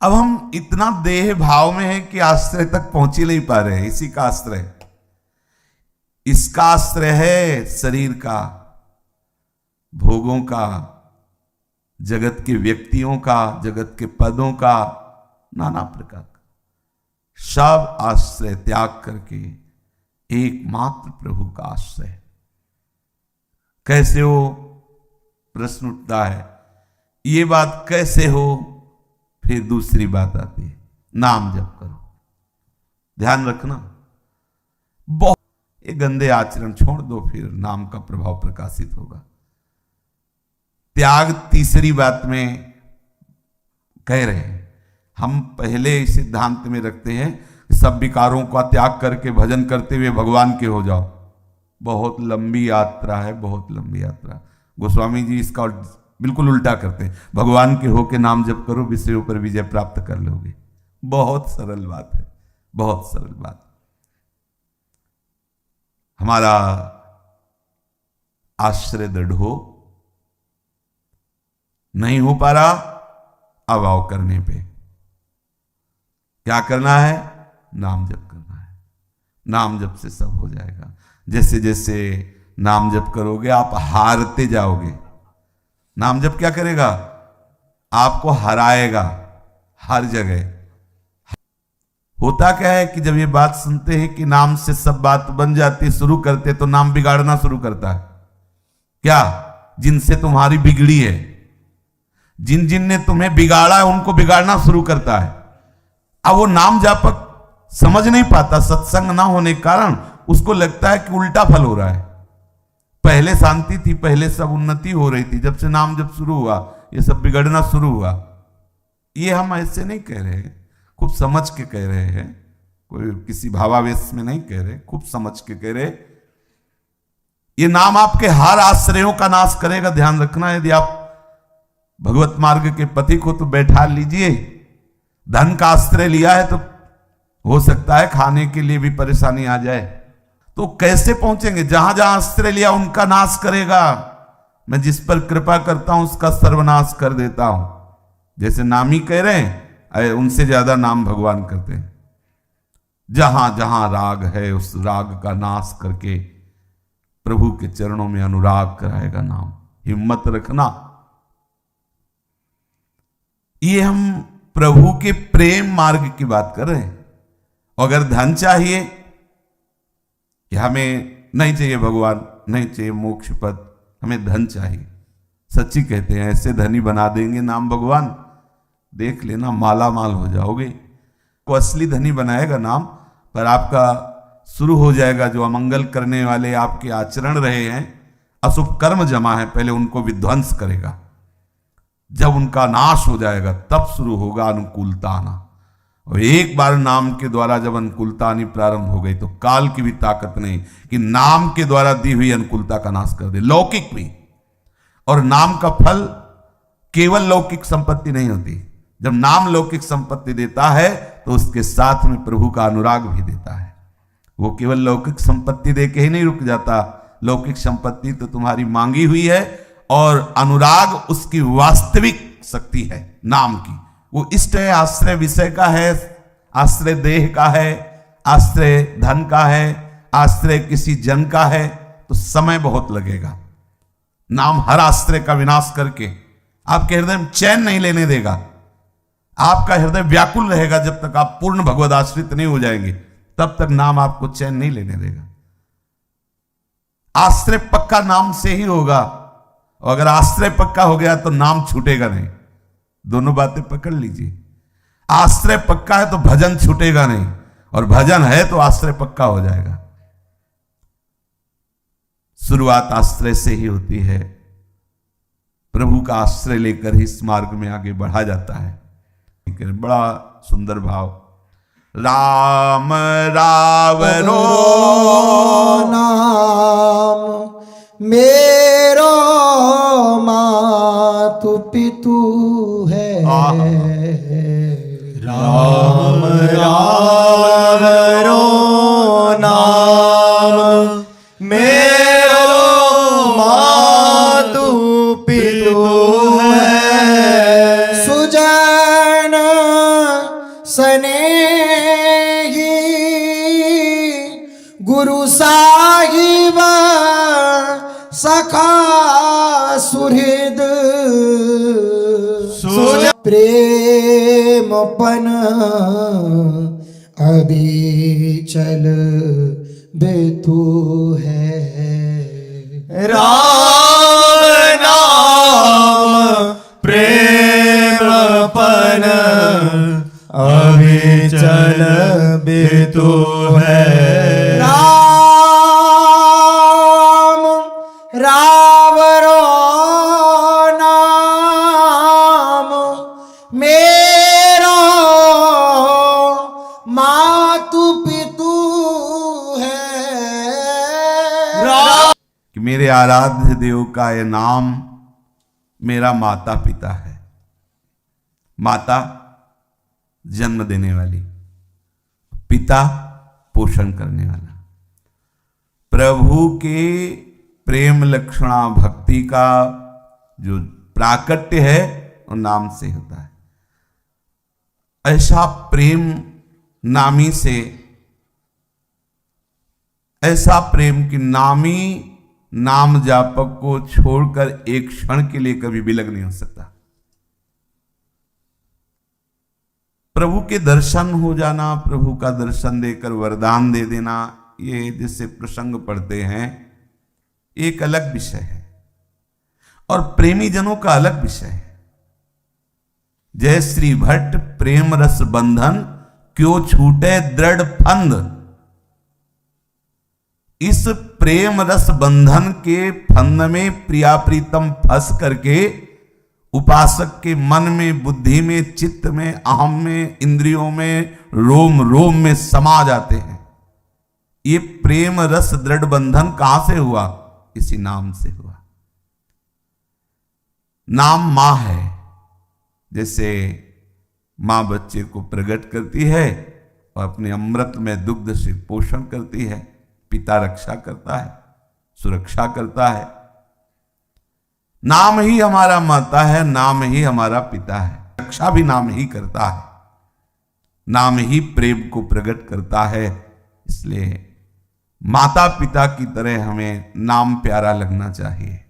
अब हम इतना देह भाव में है कि आश्रय तक पहुंच ही नहीं पा रहे हैं। इसी का आश्रय, इसका आश्रय है शरीर का, भोगों का, जगत के व्यक्तियों का, जगत के पदों का, नाना प्रकार का सब आश्रय त्याग करके एकमात्र प्रभु का आश्रय। कैसे हो? प्रश्न उठता है। ये बात कैसे हो? फिर दूसरी बात आती है, नाम जप करो। ध्यान रखना, बहुत ये गंदे आचरण छोड़ दो, फिर नाम का प्रभाव प्रकाशित होगा। त्याग तीसरी बात में कह रहे हैं। हम पहले इस सिद्धांत में रखते हैं कि सब विकारों का त्याग करके भजन करते हुए भगवान के हो जाओ। बहुत लंबी यात्रा है, बहुत लंबी यात्रा। गोस्वामी जी इसका बिल्कुल उल्टा करते हैं, भगवान के होके नाम जप करो, विषयों पर विजय प्राप्त कर लोगे। बहुत सरल बात है, बहुत सरल बात। हमारा आश्रय दृढ़ हो, नहीं हो पा रहा, अभाव करने पे क्या करना है? नाम जप करना है। नाम जप से सब हो जाएगा। जैसे जैसे नाम जप करोगे आप हारते जाओगे। नाम जप क्या करेगा? आपको हराएगा हर जगह। होता क्या है कि जब ये बात सुनते हैं कि नाम से सब बात बन जाती, शुरू करते तो नाम बिगाड़ना शुरू करता है। क्या? जिनसे तुम्हारी बिगड़ी है, जिन जिन ने तुम्हें बिगाड़ा है उनको बिगाड़ना शुरू करता है। अब वो नाम जापक समझ नहीं पाता, सत्संग ना होने के कारण उसको लगता है कि उल्टा फल हो रहा है। पहले शांति थी, पहले सब उन्नति हो रही थी, जब से नाम जब शुरू हुआ ये सब बिगड़ना शुरू हुआ। ये हम ऐसे नहीं कह रहे, खूब समझ के कह रहे हैं, कोई किसी भावावेश में नहीं कह रहे, खूब समझ के कह रहे। ये नाम आपके हर आश्रयों का नाश करेगा, ध्यान रखना। यदि आप भगवत मार्ग के पति को तो बैठा लीजिए, धन का आश्रय लिया है तो हो सकता है खाने के लिए भी परेशानी आ जाए, तो कैसे पहुंचेंगे? जहां जहां आश्रय लिया उनका नाश करेगा। मैं जिस पर कृपा करता हूं उसका सर्वनाश कर देता हूं। जैसे नामी कह रहे हैं, उनसे ज्यादा नाम भगवान करते हैं। जहां जहां राग है उस राग का नाश करके प्रभु के चरणों में अनुराग कराएगा नाम। हिम्मत रखना। ये हम प्रभु के प्रेम मार्ग की बात कर रहे हैं। अगर धन चाहिए कि हमें नहीं चाहिए भगवान, नहीं चाहिए मोक्ष पद, हमें धन चाहिए, सच्ची कहते हैं ऐसे धनी बना देंगे नाम भगवान, देख लेना माला माल हो जाओगे। को असली धनी बनाएगा नाम, पर आपका शुरू हो जाएगा जो अमंगल करने वाले आपके आचरण रहे हैं, अशुभ कर्म जमा है, पहले उनको विध्वंस करेगा। जब उनका नाश हो जाएगा तब शुरू होगा अनुकूलता आना। और एक बार नाम के द्वारा जब अनुकूलता आनी प्रारंभ हो गई तो काल की भी ताकत नहीं कि नाम के द्वारा दी हुई अनुकूलता का नाश कर दे, लौकिक भी। और नाम का फल केवल लौकिक संपत्ति नहीं होती। जब नाम लौकिक संपत्ति देता है तो उसके साथ में प्रभु का अनुराग भी देता है। वो केवल लौकिक संपत्ति दे के ही नहीं रुक जाता, लौकिक संपत्ति तो तुम्हारी मांगी हुई है और अनुराग उसकी वास्तविक शक्ति है नाम की। वो इष्ट है, आश्रय विषय का है, आश्रय देह का है, आश्रय धन का है, आश्रय किसी जन का है, तो समय बहुत लगेगा। नाम हर आश्रय का विनाश करके आपके हृदय में चैन नहीं लेने देगा। आपका हृदय व्याकुल रहेगा जब तक आप पूर्ण भगवद आश्रित नहीं हो जाएंगे, तब तक नाम आपको चैन नहीं लेने देगा। आश्रय पक्का नाम से ही होगा, और अगर आश्रय पक्का हो गया तो नाम छूटेगा नहीं। दोनों बातें पकड़ लीजिए। आश्रय पक्का है तो भजन छूटेगा नहीं, और भजन है तो आश्रय पक्का हो जाएगा। शुरुआत आश्रय से ही होती है। प्रभु का आश्रय लेकर ही इस मार्ग में आगे बढ़ा जाता है। बड़ा सुंदर भाव। राम रावरो नाम मेरो मातु पितु है। राम रावरो नाम मेरो मातु पितु है। सुजन स्नेही गुरु साहिब सखा सुहृद प्रेमपन अभिचल बेतु है। राम नाम प्रेमपन अभिचल बेतु है। राम रावरो नाम मेरो मातु पितु है। कि मेरे आराध्य देव का यह नाम मेरा माता पिता है। माता जन्म देने वाली, पिता पोषण करने वाला। प्रभु के प्रेम लक्षणा भक्ति का जो प्राकट्य है वो नाम से होता है। ऐसा प्रेम नामी से, ऐसा प्रेम कि नामी नाम जापक को छोड़कर एक क्षण के लिए कभी विलग नहीं हो सकता। प्रभु के दर्शन हो जाना, प्रभु का दर्शन देकर वरदान दे देना, ये जिससे प्रसंग पढ़ते हैं एक अलग विषय है और प्रेमी जनों का अलग विषय है। जय श्री भट्ट प्रेम रस बंधन क्यों छूटे दृढ़ फंद। इस प्रेम रस बंधन के फंद में प्रिया प्रीतम फंस करके उपासक के मन में, बुद्धि में, चित्त में, अहम में, इंद्रियों में, रोम रोम में समा जाते हैं। ये प्रेम रस दृढ़ बंधन कहां से हुआ? इसी नाम से हुआ। नाम मां है। जैसे मां बच्चे को प्रकट करती है और अपने अमृत में दुग्ध से पोषण करती है, पिता रक्षा करता है, सुरक्षा करता है। नाम ही हमारा माता है, नाम ही हमारा पिता है। रक्षा भी नाम ही करता है, नाम ही प्रेम को प्रकट करता है। इसलिए माता पिता की तरह हमें नाम प्यारा लगना चाहिए।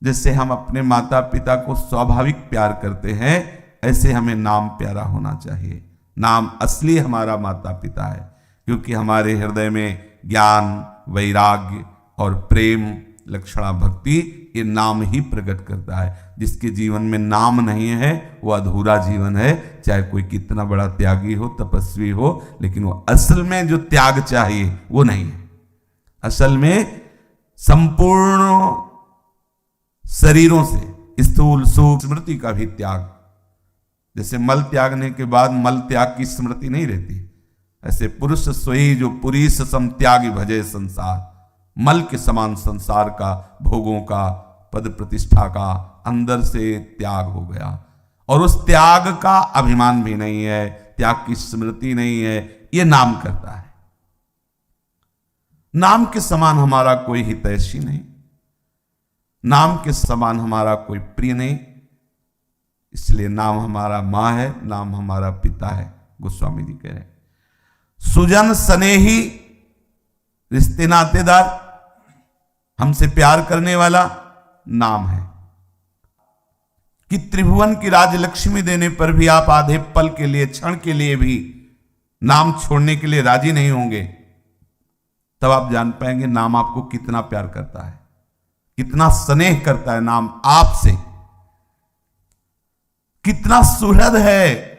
जैसे हम अपने माता पिता को स्वाभाविक प्यार करते हैं, ऐसे हमें नाम प्यारा होना चाहिए। नाम असली हमारा माता पिता है, क्योंकि हमारे हृदय में ज्ञान, वैराग्य और प्रेम लक्षणा भक्ति ये नाम ही प्रकट करता है। जिसके जीवन में नाम नहीं है वो अधूरा जीवन है। चाहे कोई कितना बड़ा त्यागी हो, तपस्वी हो, लेकिन वो असल में जो त्याग चाहिए वो नहीं है। असल में संपूर्ण शरीरों से स्थूल सूक्ष्म स्मृति का भी त्याग। जैसे मल त्यागने के बाद मल त्याग की स्मृति नहीं रहती, ऐसे पुरुष सोई जो पुरीस सम त्यागी भजे संसार। मल के समान संसार का, भोगों का, पद प्रतिष्ठा का अंदर से त्याग हो गया और उस त्याग का अभिमान भी नहीं है, त्याग की स्मृति नहीं है। ये नाम करता है। नाम के समान हमारा कोई हितैषी नहीं, नाम के समान हमारा कोई प्रिय नहीं। इसलिए नाम हमारा मां है, नाम हमारा पिता है। गोस्वामी जी कह रहे हैं सुजन स्नेही, रिश्ते नातेदार, हमसे प्यार करने वाला नाम है। कि त्रिभुवन की राजलक्ष्मी देने पर भी आप आधे पल के लिए, क्षण के लिए भी नाम छोड़ने के लिए राजी नहीं होंगे, तब आप जान पाएंगे नाम आपको कितना प्यार करता है, कितना स्नेह करता है। नाम आपसे कितना सुहृद है,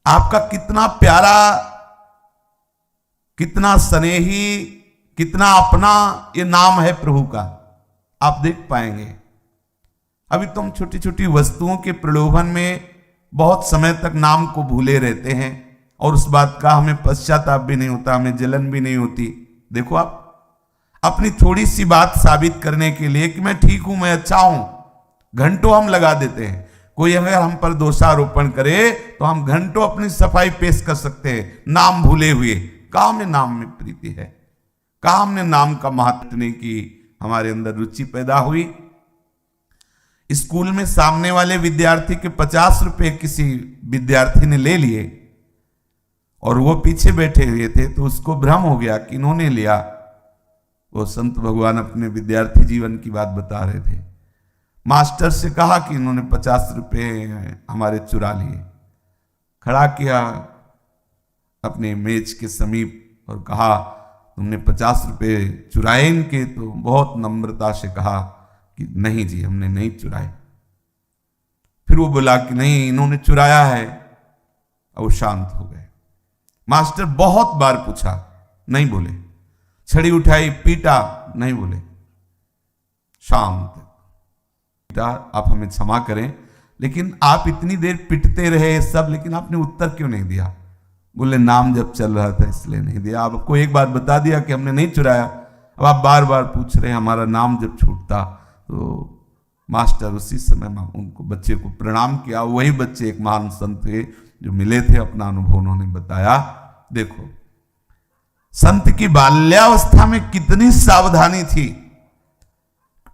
आपका कितना प्यारा, कितना स्नेही, कितना अपना ये नाम है प्रभु का। आप देख पाएंगे। अभी तो हम छोटी छोटी वस्तुओं के प्रलोभन में बहुत समय तक नाम को भूले रहते हैं और उस बात का हमें पश्चाताप भी नहीं होता, हमें जलन भी नहीं होती। देखो आप अपनी थोड़ी सी बात साबित करने के लिए कि मैं ठीक हूं, मैं अच्छा हूं, घंटों हम लगा देते हैं। कोई अगर हम पर दोषारोपण करे तो हम घंटों अपनी सफाई पेश कर सकते हैं, नाम भूले हुए। कहां में नाम में प्रीति है, कहां हमने नाम का महत्व नहीं की, हमारे अंदर रुचि पैदा हुई। स्कूल में सामने वाले विद्यार्थी के 50 रुपए किसी विद्यार्थी ने ले लिए और वो पीछे बैठे हुए थे, तो उसको भ्रम हो गया कि इन्होंने लिया। वो संत भगवान अपने विद्यार्थी जीवन की बात बता रहे थे। मास्टर से कहा कि इन्होंने 50 रुपए हमारे चुरा लिए। खड़ा किया अपने मेज के समीप और कहा, तुमने 50 रुपए चुराए इनके? तो बहुत नम्रता से कहा कि नहीं जी, हमने नहीं चुराए। फिर वो बोला कि नहीं, इन्होंने चुराया है। और वो शांत हो गए। मास्टर बहुत बार पूछा, नहीं बोले। छड़ी उठाई, पीटा, नहीं बोले, शांत। पीटा, आप हमें क्षमा करें, लेकिन आप इतनी देर पिटते रहे सब, लेकिन आपने उत्तर क्यों नहीं दिया? बोले नाम जब चल रहा था इसलिए नहीं दिया। आपको एक बार बता दिया कि हमने नहीं चुराया, अब आप बार बार पूछ रहे हमारा नाम जब छूटता। तो मास्टर उसी समय उनको बच्चे को प्रणाम किया। वही बच्चे एक महान संत थे जो मिले थे, अपना अनुभव उन्होंने बताया। देखो संत की बाल्यावस्था में कितनी सावधानी थी।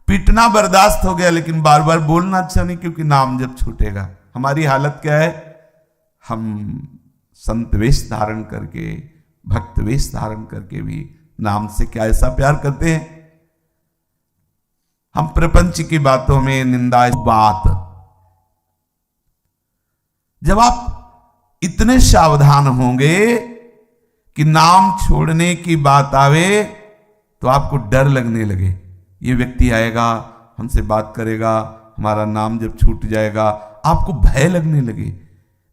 पीटना बर्दाश्त हो गया, लेकिन बार बार बोलना अच्छा नहीं, क्योंकि नाम जब छूटेगा। हमारी हालत क्या है? हम संत वेश धारण करके, भक्त वेश धारण करके भी नाम से क्या ऐसा प्यार करते हैं? हम प्रपंच की बातों में निंदा बात। जब आप इतने सावधान होंगे कि नाम छोड़ने की बात आवे तो आपको डर लगने लगे, ये व्यक्ति आएगा, हमसे बात करेगा, हमारा नाम जब छूट जाएगा, आपको भय लगने लगे,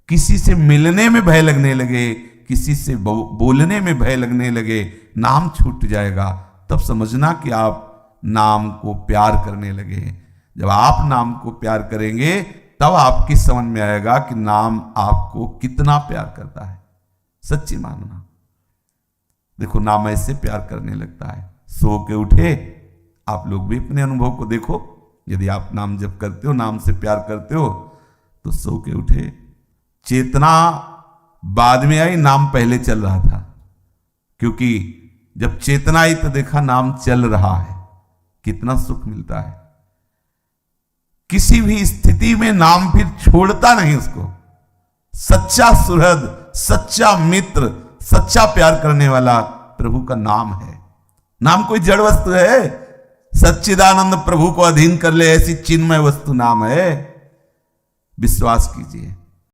किसी से मिलने में भय लगने लगे, किसी से बोलने में भय लगने लगे, नाम छूट जाएगा, तब समझना कि आप नाम को प्यार करने लगे। जब आप नाम को प्यार करेंगे तब आपकी समझ में आएगा कि नाम आपको कितना प्यार करता है। सच्ची मानना। देखो नाम ऐसे प्यार करने लगता है, सो के उठे। आप लोग भी अपने अनुभव को देखो, यदि आप नाम जप करते हो, नाम से प्यार करते हो, तो सो के उठे। चेतना बाद में आई, नाम पहले चल रहा था, क्योंकि जब चेतना आई तो देखा नाम चल रहा है, कितना सुख मिलता है। किसी भी स्थिति में नाम फिर छोड़ता नहीं उसको। सच्चा सुहृद, सच्चा मित्र, सच्चा प्यार करने वाला प्रभु का नाम है। नाम कोई जड़ वस्तु है? सच्चिदानंद प्रभु को अधीन कर ले ऐसी चिन्मय वस्तु नाम है। विश्वास कीजिए।